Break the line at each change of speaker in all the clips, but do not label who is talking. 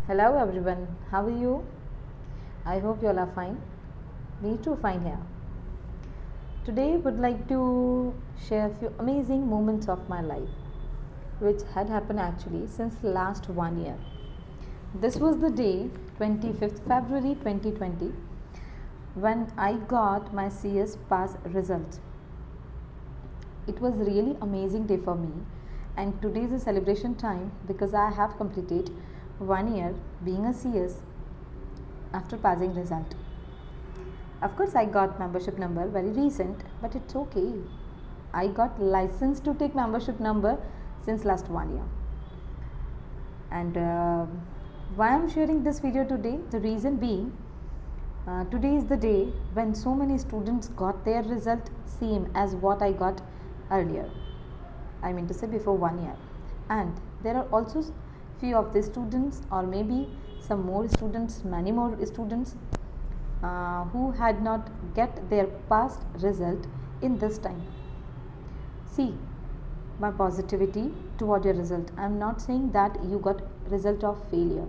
Hello everyone, how are you? I hope you all are fine. Me too fine here. Today would like to share a few amazing moments of my life which had happened actually since last 1 year. This was the day 25th February 2020 when I got my CS pass result. It was really amazing day for me and today is a celebration time because I have completed 1 year being a CS after passing result. Of course, I got membership number very recent, but it's okay. I got license to take membership number since last 1 year. And why I'm sharing this video today? The reason being, today is the day when so many students got their result same as what I got earlier. I mean to say before 1 year. And there are also few of the students or maybe some more students, many more students who had not get their past result in this time. See my positivity toward your result. I am not saying that you got result of failure.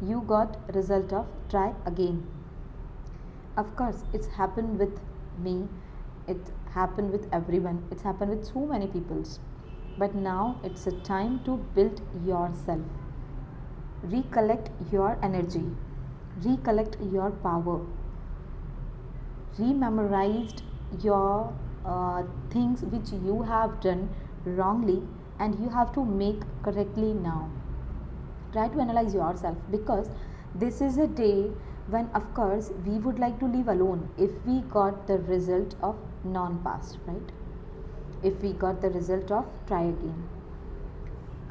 You got result of try again. Of course, it's happened with me. It happened with everyone. It's happened with so many peoples. But now it's a time to build yourself. Recollect your energy. Recollect your power. Rememorized your things which you have done wrongly and you have to make correctly now. Try to analyze yourself because this is a day when of course we would like to live alone if we got the result of non-pass, right? If we got the result of try again.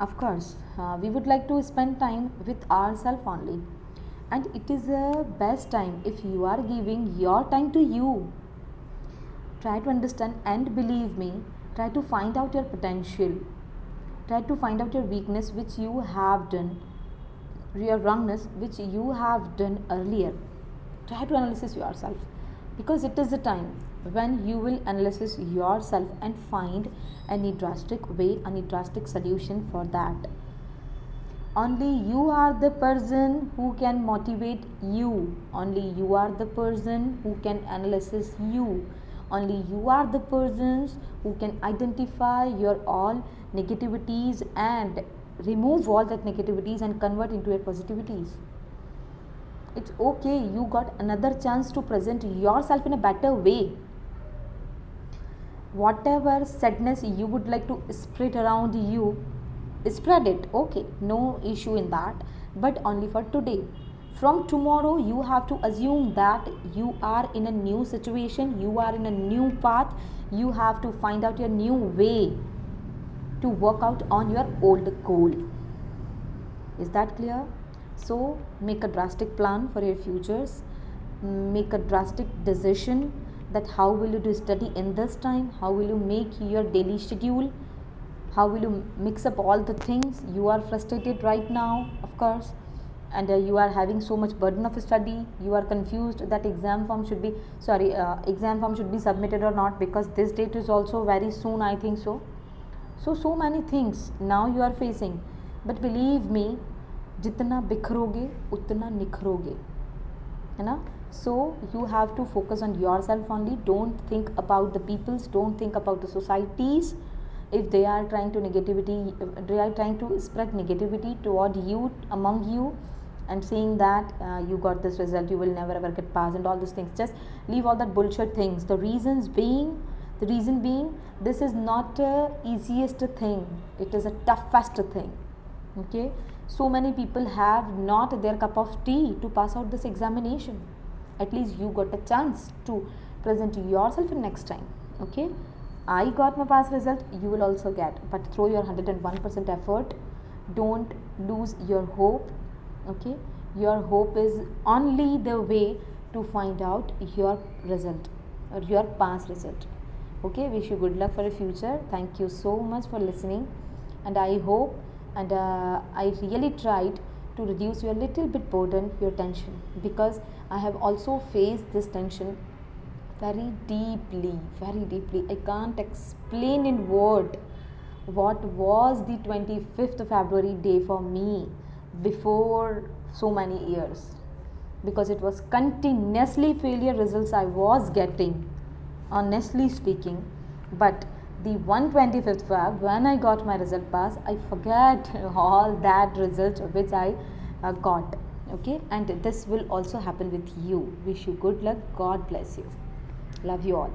Of course, we would like to spend time with ourselves only. And it is a best time if you are giving your time to you. Try to understand and believe me, try to find out your potential. Try to find out your weakness which you have done, your wrongness which you have done earlier. Try to analyze yourself because it is the time when you will analyze yourself and find any drastic way, any drastic solution for that. Only you are the person who can motivate you. Only you are the person who can analyze you. Only you are the persons who can identify your all negativities and remove all that negativities and convert into your positivities. It's okay, you got another chance to present yourself in a better way. Whatever sadness you would like to spread around you, spread it, okay, no issue in that, but only for today. From tomorrow you have to assume that you are in a new situation, you are in a new path, you have to find out your new way to work out on your old goal. Is that clear? So make a drastic plan for your futures, make a drastic decision that how will you do study in this time, how will you make your daily schedule, how will you mix up all the things. You are frustrated right now, of course, and you are having so much burden of study. You are confused that exam form should be submitted or not because this date is also very soon, I think so many things now you are facing, but believe me, जितना बिखरोगे उतना निखरोगे, है ना? So you have to focus on yourself only. Don't think about the peoples, don't think about the societies. If they are trying to spread negativity toward you, among you, and saying that you got this result, you will never ever get passed and all these things, just leave all that bullshit things. The reason being, this is not easiest thing, it is a toughest thing. Okay, so many people have not their cup of tea to pass out this examination. At least you got a chance to present yourself in next time. Okay, I got my pass result, you will also get, but throw your 101% effort. Don't lose your hope. Okay, your hope is only the way to find out your result or your pass result. Okay, wish you good luck for the future. Thank you so much for listening, and I hope and I really tried to reduce your little bit burden, your tension, because I have also faced this tension very deeply. I can't explain in word what was the 25th February day for me. before so many years, because it was continuously failure results I was getting, honestly speaking. But the 125th Feb, when I got my result pass, I forget all that results which I got. Okay, and this will also happen with you. Wish you good luck. God bless you. Love you all.